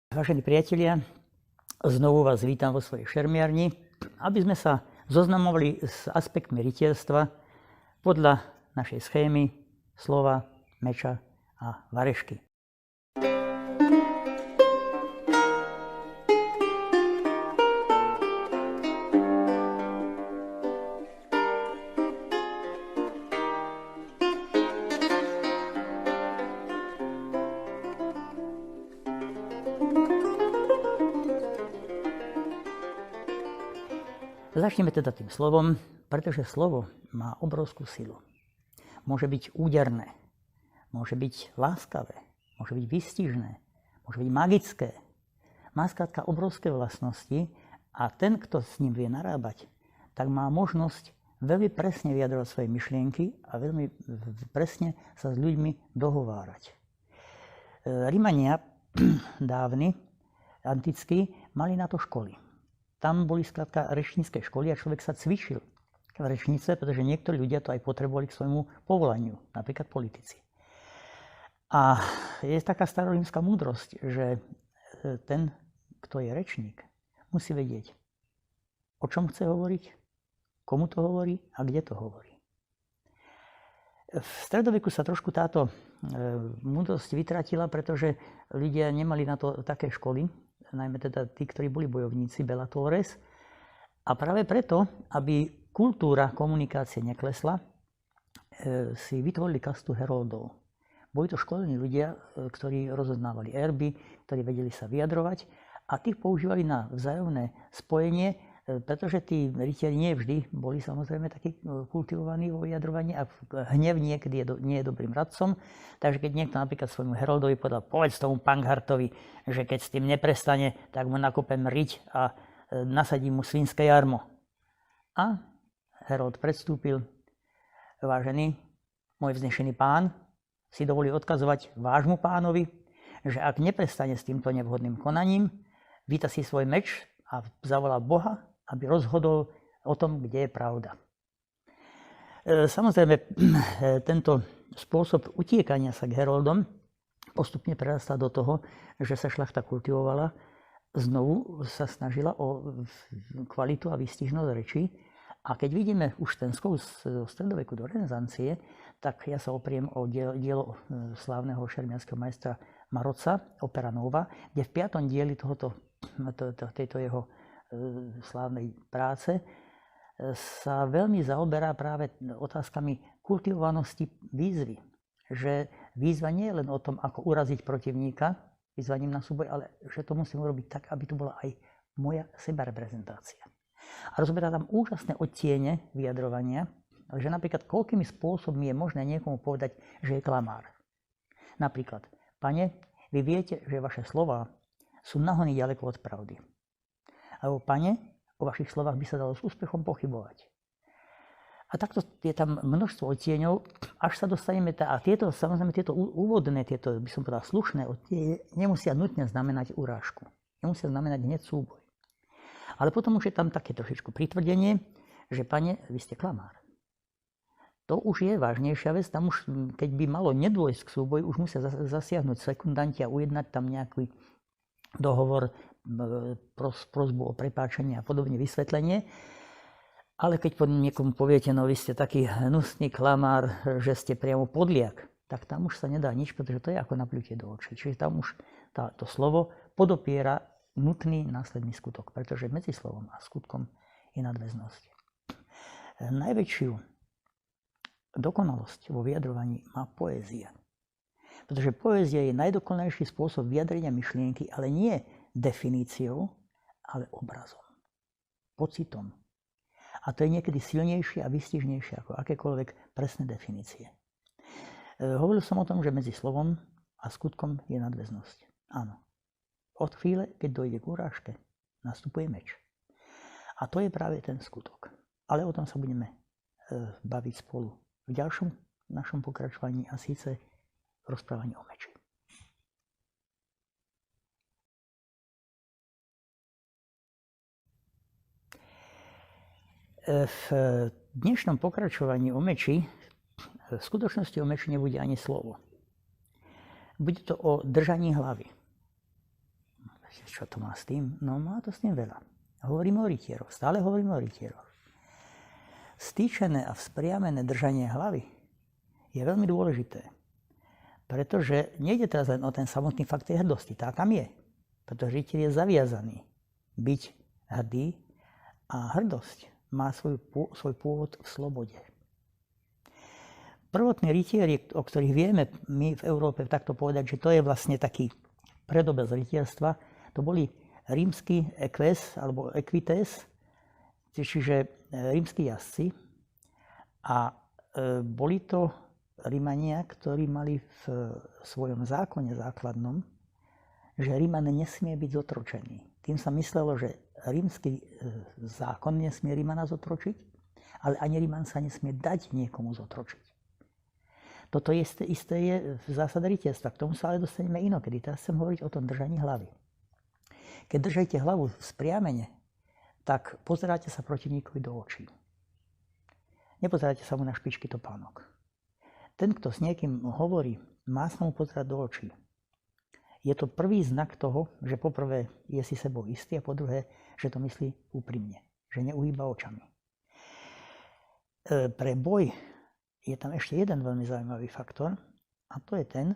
Vážení priatelia, znovu vás vítam vo svojej šermiarni, aby sme sa zoznamovali s aspektmi rytierstva podľa našej schémy slova, meča a varešky. Začneme teda tým slovom, pretože slovo má obrovskú silu. Môže byť úderné, môže byť láskavé, môže byť výstižné, môže byť magické. Má skrátka obrovské vlastnosti a ten, kto s ním vie narábať, tak má možnosť veľmi presne vyjadrovať svoje myšlienky a veľmi presne sa s ľuďmi dohovárať. Rimania dávni, antickí, mali na to školy. Tam boli skrátka rečnícke školy a človek sa cvičil v rečnice, pretože niektorí ľudia to aj potrebovali k svojmu povolaniu, napríklad politici. A je taká starorímska múdrosť, že ten, kto je rečník, musí vedieť, o čom chce hovoriť, komu to hovorí a kde to hovorí. V stredoveku sa trošku táto múdrosť vytratila, pretože ľudia nemali na to také školy, najmä teda tí, ktorí boli bojovníci, bellatores. A práve preto, aby kultúra komunikácie neklesla, si vytvorili kastu heroldov. Boli to školení ľudia, ktorí rozoznávali erby, ktorí vedeli sa vyjadrovať a tých používali na vzájomné spojenie, pretože tí rytieri nie vždy boli samozrejme takí kultivovaní vo vyjadrovaní a hnev niekedy nie je dobrým radcom. Takže keď niekto napríklad svojmu heroldovi povedal, povedz tomu Panghartovi, že keď s tým neprestane, tak mu nakopem riť a nasadím mu svinské jarmo. A herold predstúpil, vážený môj vznešený pán, si dovolí odkazovať vášmu pánovi, že ak neprestane s týmto nevhodným konaním, víta si svoj meč a zavolá Boha, aby rozhodol o tom, kde je pravda. Samozrejme, tento spôsob utiekania sa k heroldom postupne prerastá do toho, že sa šľachta kultivovala, znovu sa snažila o kvalitu a výstižnosť rečí. A keď vidíme už ten skok z stredoveku do renesancie, tak ja sa opriem o dielo slávneho šermianskeho majstra Marozza, Opera Nova, kde v 5. dieli tejto jeho slávnej práce sa veľmi zaoberá práve otázkami kultivovanosti výzvy. Že výzva nie je len o tom, ako uraziť protivníka vyzvaním na súboj, ale že to musím urobiť tak, aby to bola aj moja sebareprezentácia. A rozoberá tam úžasné odtiene vyjadrovania, že napríklad koľkými spôsobmi je možné niekomu povedať, že je klamár. Napríklad, pane, vy viete, že vaše slová sú nahony ďaleko od pravdy. Alebo, pane, o vašich slovách by sa dalo s úspechom pochybovať. A takto je tam množstvo odtieňov, až sa dostaneme, a tieto, samozrejme, tieto úvodné, tieto, by som povedal, slušné odtiene, nemusia nutne znamenať urážku. Nemusia znamenať hneď súboj. Ale potom už je tam také trošičku pritvrdenie, že, pane, vy ste klamár. To už je vážnejšia vec, tam už, keď by malo nedôjsť k súboju, už musia zasiahnuť sekundanti a ujednať tam nejaký dohovor, prosbu o prepáčenie a podobne, vysvetlenie. Ale keď niekomu poviete, no vy ste taký hnusný klamár, že ste priamo podliak, tak tam už sa nedá nič, pretože to je ako napľutie do očí. Čiže tam už to slovo podopiera nutný následný skutok, pretože medzi slovom a skutkom je nadväznosť. Najväčšiu dokonalosť vo vyjadrovaní má poézia. Pretože poézia je najdokonalejší spôsob vyjadrenia myšlienky, ale nie definíciou, ale obrazom, pocitom. A to je niekedy silnejšie a výstižnejšie ako akékoľvek presné definície. Hovoril som o tom, že medzi slovom a skutkom je nadväznosť. Áno. Od chvíle, keď dojde k urážke, nastupuje meč. A to je práve ten skutok. Ale o tom sa budeme baviť spolu v ďalšom našom pokračovaní, a síce rozprávanie o meči. V dnešnom pokračovaní o meči v skutočnosti o meči nebude ani slovo. Bude to o držaní hlavy. Čo to má s tým? No má to s tým veľa. Hovoríme o rytieroch, stále hovoríme o rytieroch. Stýčené a vzpriamené držanie hlavy je veľmi dôležité. Pretože nejde teraz len o ten samotný fakt tej hrdosti, tá tam je. Pretože rytier je zaviazaný byť hrdý a hrdosť má svoj pôvod v slobode. Prvotní rytieri, o ktorých vieme my v Európe takto povedať, že to je vlastne taký predobraz rytierstva, to boli rímsky eques alebo equites, čiže rímski jazdci. A boli to Rímania, ktorí mali v svojom zákone základnom, že Ríman nesmie byť zotročený. Tým sa myslelo, že rímsky zákon nesmie Rímana zotročiť, ale ani Ríman sa nesmie dať niekomu zotročiť. Toto isté je v zásade rytierstva. K tomu sa ale dostaneme inokedy. Teraz chcem hovoriť o tom držaní hlavy. Keď držíte hlavu spriamene, tak pozeráte sa protivníkovi do očí. Nepozeráte sa mu na špičky topánok. Ten, kto s niekým hovorí, má sa mu pozerať do očí. Je to prvý znak toho, že poprvé je si sebou istý a po druhé, že to myslí úprimne, že neuhýba očami. Pre boj je tam ešte jeden veľmi zaujímavý faktor a to je ten,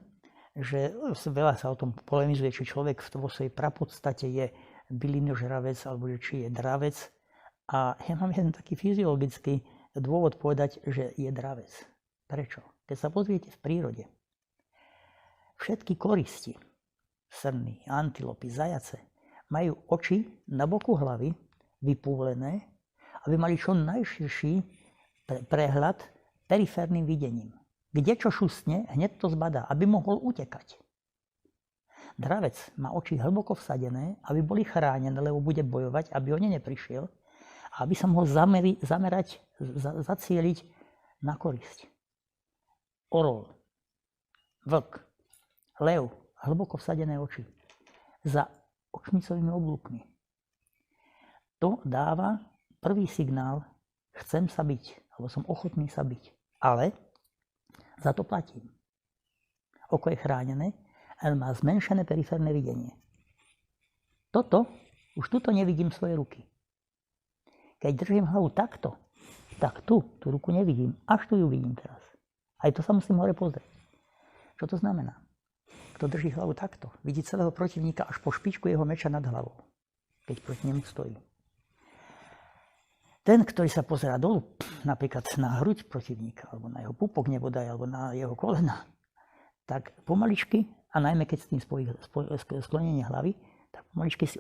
že veľa sa o tom polemizuje, či človek vo svojej prapodstate je bylinožravec alebo či je dravec. A ja mám jeden taký fyziologický dôvod povedať, že je dravec. Prečo? Keď sa pozriete v prírode, všetky koristi, srny, antilopy, zajace, majú oči na boku hlavy vypúlené, aby mali čo najširší prehľad periférnym videním. Kde čo šustne, hneď to zbadá, aby mohol utekať. Dravec má oči hlboko vsadené, aby boli chránené, lebo bude bojovať, aby o ne neprišiel, a aby sa mohol zamerať, zacieliť na korisť. Orol, vlk, lev, hlboko vsadené oči, za očnicovými oblúkmi. To dáva prvý signál, chcem sa byť, alebo som ochotný sa byť, ale za to platím. Oko je chránené, ale má zmenšené periférne videnie. Už tuto nevidím svoje ruky. Keď držím hlavu takto, tak tú ruku nevidím, až tu ju vidím teraz. Aj to sa musím hore pozrieť. Čo to znamená? Kto drží hlavu takto, vidí celého protivníka až po špičku jeho meča nad hlavou, keď proti nemu stojí. Ten, ktorý sa pozerá dolu, napríklad na hruď protivníka, alebo na jeho pupok nebodaj, alebo na jeho kolena, tak pomaličky, a najmä keď s tým spojí sklonenie hlavy, tak pomaličky si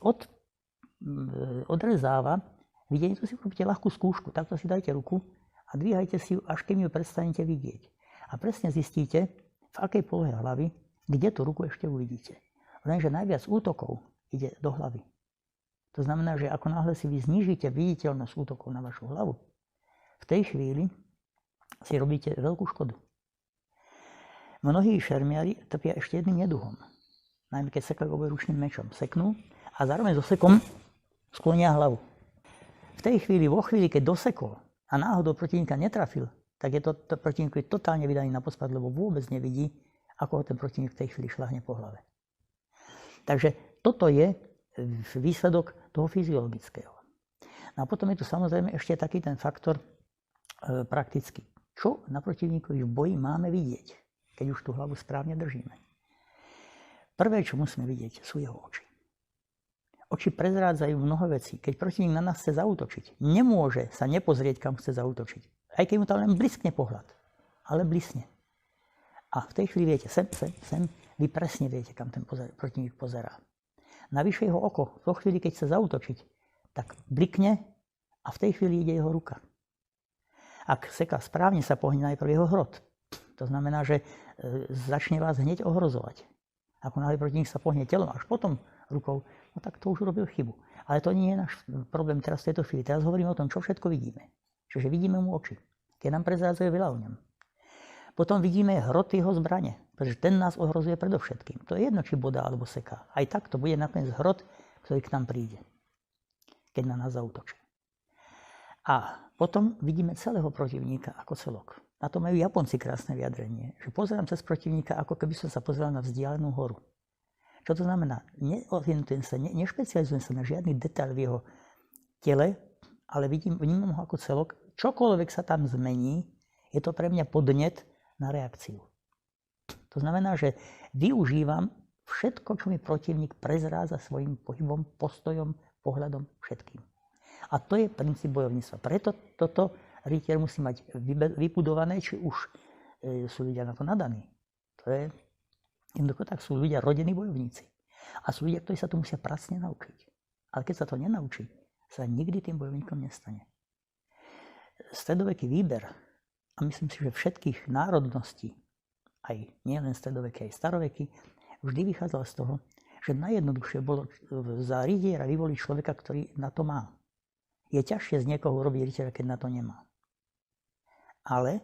odrezáva videnie. Tu si urobíte ľahkú skúšku, takto si dajte ruku a dvíhajte si ju, až keď ju prestanete vidieť. A presne zistíte, v akej polohe hlavy, kde tú ruku ešte uvidíte. Lenže najviac útokov ide do hlavy. To znamená, že ako náhle si vy znížite viditeľnosť útokov na vašu hlavu, v tej chvíli si robíte veľkú škodu. Mnohí šermiari trpia ešte jedným neduhom. Najmä keď sekajú obojručným mečom. Seknú a zároveň so sekom sklonia hlavu. V tej chvíli, vo chvíli, keď dosekol a náhodou protivníka netrafil, tak je to protivník totálne vydaný na pospad, lebo vôbec nevidí, ako ho ten protivník v tej chvíli šľahne po hlave. Takže toto je výsledok toho fyziologického. No a potom je tu samozrejme ešte taký ten faktor praktický. Čo na protivníkovi v boji máme vidieť, keď už tú hlavu správne držíme? Prvé, čo musíme vidieť, sú jeho oči. Oči prezrádzajú mnoho vecí. Keď protivník na nás chce zaútočiť, nemôže sa nepozrieť, kam chce zaútočiť. Aj keď mu tam len bliskne pohľad, ale blisne. A v tej chvíli viete, sem, vy presne viete, kam ten protivník pozerá. Navyše jeho oko, v chvíli, keď chce zaútočiť, tak blikne a v tej chvíli ide jeho ruka. Ak seká správne, sa pohne najprv jeho hrot. To znamená, že začne vás hneď ohrozovať. Ako náhle protivník sa pohne telom, až potom rukou, no tak to už urobil chybu. Ale to nie je náš problém teraz v tejto chvíli. Teraz hovoríme o tom, čo všetko vidíme. Čiže vidíme mu oči, keď nám prezrádzajú veľa o ňom. Potom vidíme hrot jeho zbrane, pretože ten nás ohrozuje predovšetkým. To je jedno, či bodá alebo seká. Aj tak to bude nakoniec hrot, ktorý k nám príde, keď na nás zaútočí. A potom vidíme celého protivníka ako celok. Na to majú Japonci krásne vyjadrenie, že pozerám cez protivníka, ako keby som sa pozeral na vzdialenú horu. Čo to znamená? Nešpecializujem sa na žiadny detail v jeho tele, ale vnímam ho ako celok. Čokoľvek sa tam zmení, je to pre mňa podnet na reakciu. To znamená, že využívam všetko, čo mi protivník prezrádza svojim pohybom, postojom, pohľadom, všetkým. A to je princíp bojovníctva. Preto toto rytier musí mať vybudované, či už sú ľudia na to nadaní. To je, jednoducho tak sú ľudia rodení bojovníci. A sú ľudia, ktorí sa to musia pracne naučiť. Ale keď sa to nenaučí, sa nikdy tým bojovníkom nestane. Stredoveký výber, a myslím si, že všetkých národností, aj nielen stredoveké, aj staroveky, vždy vychádzal z toho, že najjednoduchšie bolo za rytiera vyvoliť človeka, ktorý na to má. Je ťažšie z niekoho urobiť rytiera, keď na to nemá. Ale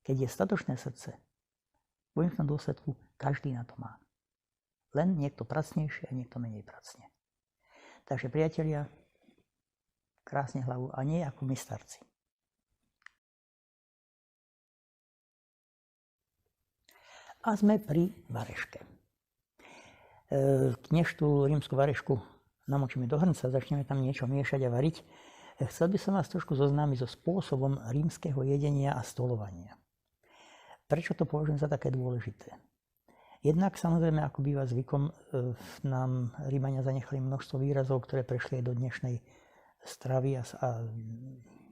keď je statočné srdce, v konečnom dôsledku každý na to má. Len niekto pracnejšie a niekto menej pracne. Takže priatelia, krásne hlavu a nie ako my starci. A sme pri vareške. Než tú rímsku varešku namočíme do hrnca, začneme tam niečo miešať a variť, chcel by som vás trošku zoznámiť so spôsobom rímskeho jedenia a stolovania. Prečo to považujem za také dôležité? Jednak samozrejme, ako býva zvykom, nám Rímania zanechali množstvo výrazov, ktoré prešli aj do dnešnej stravy a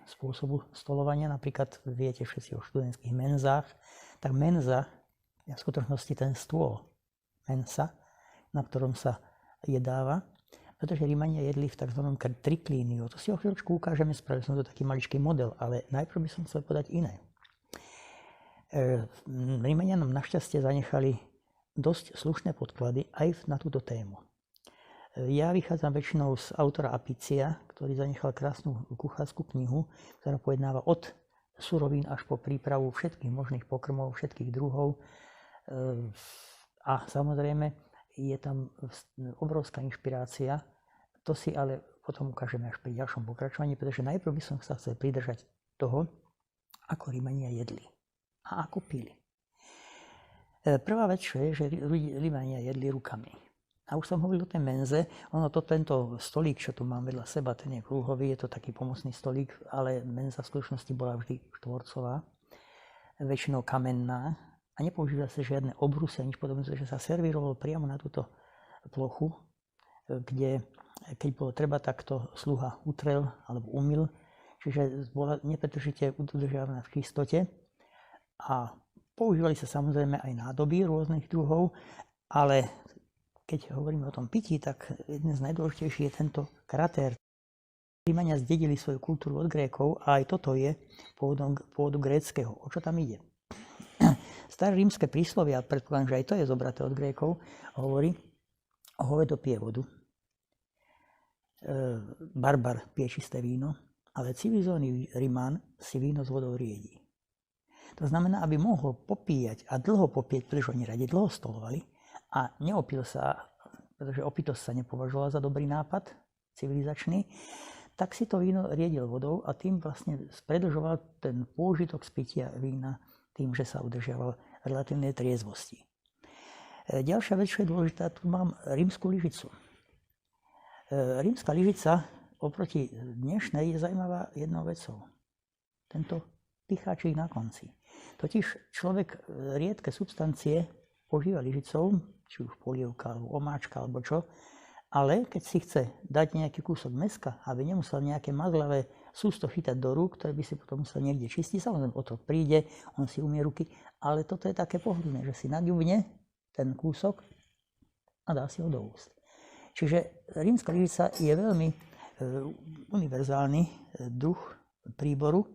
spôsobu stolovania. Napríklad viete všetci o študentských menzách. Tak menza je v skutočnosti ten stôl, mensa, na ktorom sa jedáva, pretože Rímania jedli v tzv. Triklíniu. To si o chvíľočku ukážeme, spravil som to taký maličký model, ale najprv by som chcel povedať iné. Rímania nám našťastie zanechali dosť slušné podklady aj na túto tému. Ja vychádzam väčšinou z autora Apícia, ktorý zanechal krásnu kuchárskú knihu, ktorá pojednáva od surovín až po prípravu všetkých možných pokrmov, všetkých druhov. A samozrejme je tam obrovská inšpirácia. To si ale potom ukážeme až pri ďalšom pokračovaní, pretože najprv by som sa chcel pridržať toho, ako Rímania jedli a ako pili. Prvá vec, čo je, že Rímania jedli rukami. A už som hovoril o tej menze, tento stolík, čo tu mám vedľa seba, ten je kruhový, je to taký pomocný stolík, ale menza v skutočnosti bola vždy štvorcová, väčšinou kamenná a nepoužíva sa žiadne obrusy a nič podobné, že sa servírovalo priamo na túto plochu, kde keď bolo treba, tak to sluha utrel alebo umyl, čiže bola nepretržite udržiavaná v čistote a používali sa samozrejme aj nádoby rôznych druhov, ale keď hovoríme o tom pití, tak jeden z najdôležitejších je tento kratér. Rímania zdedili svoju kultúru od Grékov a aj toto je pôvodu gréckeho. O čo tam ide? Staré rímske príslovia, predpokladám, že aj to je zobraté od Grékov, hovorí o hovedo pije vodu, barbar pije čisté víno, ale civilizovaný Ríman si víno s vodou riedí. To znamená, aby mohol popíjať a dlho popíjať, pretože oni radi dlho stolovali a neopil sa, pretože opitosť sa nepovažovala za dobrý nápad civilizačný, tak si to víno riedil vodou a tým vlastne predlžoval ten pôžitok z pitia vína tým, že sa udržiaval relatívnej triezvosti. Ďalšia vec, čo je dôležitá, tu mám rímsku lyžicu. Rímska lyžica oproti dnešnej je zaujímavá jednou vecou. Tento picháčik na konci. Totiž človek riedke substancie požíva lyžicou, či už polievka, alebo omáčka, alebo čo, ale keď si chce dať nejaký kúsok mäska, aby nemusel nejaké mazlavé sústo chytať do rúk, ktoré by si potom musel niekde čistiť, samozrejme otrok príde, on si umie ruky, ale toto je také pohodlné, že si naďubne ten kúsok a dá si ho do úst. Čiže rímska lyžica je veľmi univerzálny druh príboru,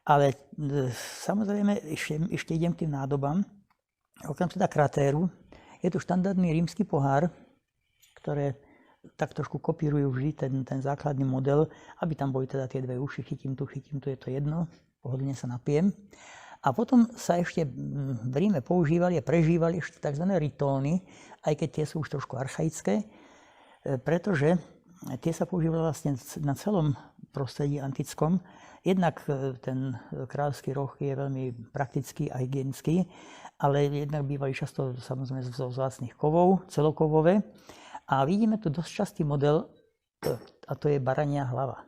ale samozrejme ešte idem k tým nádobám. Okrem teda kratéru je tu štandardný rímsky pohár, ktoré tak trošku kopírujú vždy ten základný model, aby tam boli teda tie dve uši, chytím tu, je to jedno, pohodlne sa napijem. A potom sa ešte v Ríme používali a prežívali ešte tzv. Ritóny, aj keď tie sú už trošku archaické, pretože tie sa používali vlastne na celom prostredí antickom. Jednak ten kráľovský roh je veľmi praktický a hygienický, ale jednak bývali často samozrejme zo vzácnych kovov, celokovové. A vidíme tu dosť častý model, a to je barania hlava.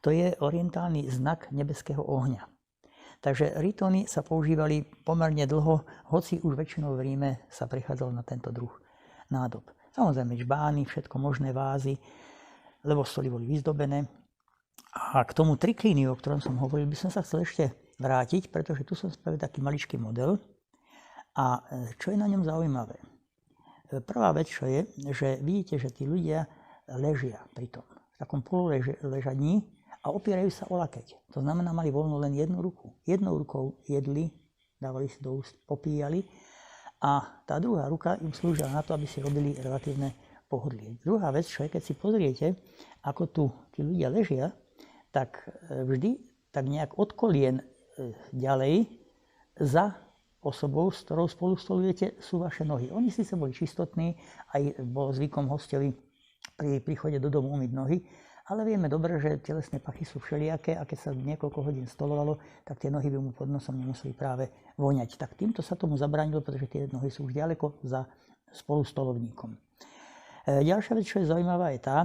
To je orientálny znak nebeského ohňa. Takže ritóny sa používali pomerne dlho, hoci už väčšinou v Ríme sa prechádzalo na tento druh nádob. Samozrejme žbány, všetko možné, vázy, lebo stoly boli vyzdobené. A k tomu triklíniu, o ktorom som hovoril, by som sa chcel ešte vrátiť, pretože tu som spravil taký maličký model. A čo je na ňom zaujímavé? Prvá vec, čo je, že vidíte, že tí ľudia ležia pri tom, v takom pololežadní, a opierajú sa o lakeť. To znamená, mali voľnú len jednu ruku. Jednou rukou jedli, dávali si do úst, popíjali a tá druhá ruka im slúžila na to, aby si robili relatívne pohodlie. Druhá vec, čo je, keď si pozriete, ako tu tí ľudia ležia, tak vždy tak nejak od kolien ďalej za osobou, s ktorou spolu stolujete, sú vaše nohy. Oni síce boli čistotní, aj bol zvykom hostovi pri príchode do domu umyť nohy, ale vieme dobre, že telesné pachy sú všelijaké a keď sa niekoľko hodín stolovalo, tak tie nohy by mu pod nosom nemuseli práve voňať. Tak týmto sa tomu zabránilo, pretože tie nohy sú už ďaleko za spolustolovníkom. Ďalšia vec, čo je zaujímavá, je tá,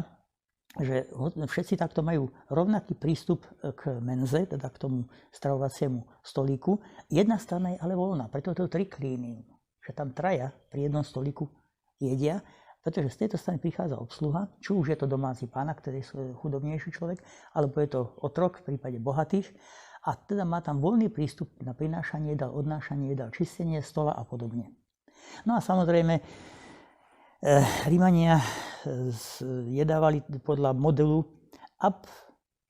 že všetci takto majú rovnaký prístup k menze, teda k tomu stravovaciemu stolíku. Jedna strana je ale voľná, preto je to triklínium, že tam traja pri jednom stolíku jedia, pretože z tejto strany prichádza obsluha, či už je to domáci pán, ktorý je chudobnejší človek, alebo je to otrok v prípade bohatých, a teda má tam voľný prístup na prinášanie jedál, odnášanie jedál, čistenie stola a podobne. No a samozrejme, Rímania jedávali podľa modelu ab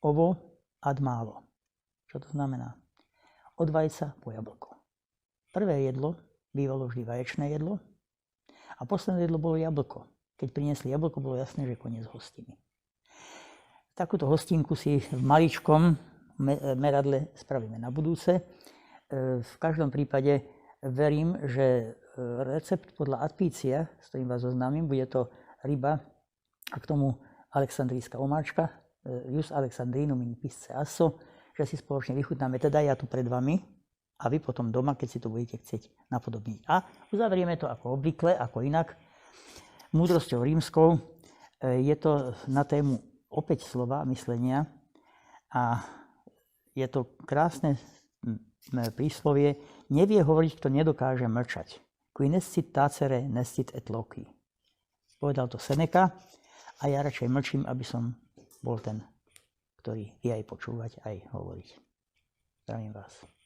ovo ad malo. Čo to znamená? Od vajca po jablko. Prvé jedlo bývalo vždy vaječné jedlo, a posledné jedlo bolo jablko. Keď priniesli jablko, bolo jasné, že koniec hostiny. Takúto hostinku si v maličkom meradle spravíme na budúce. V každom prípade verím, že recept podľa Adpícia, s ktorým vás zoznámim, bude to ryba a k tomu alexandrijská omáčka, Jus Alexandrinum in pisce asso, že si spoločne vychutnáme. Teda ja tu pred vami, a vy potom doma, keď si to budete chcieť napodobniť. A uzavrieme to ako obvykle, ako inak, múdrosťou rímskou. Je to na tému opäť slova a myslenia a je to krásne príslovie: nevie hovoriť, kto nedokáže mlčať. Qui nescit tacere, nescit et loci. Povedal to Seneca a ja radšej mlčím, aby som bol ten, ktorý vie aj počúvať, aj hovoriť. Zdravím vás.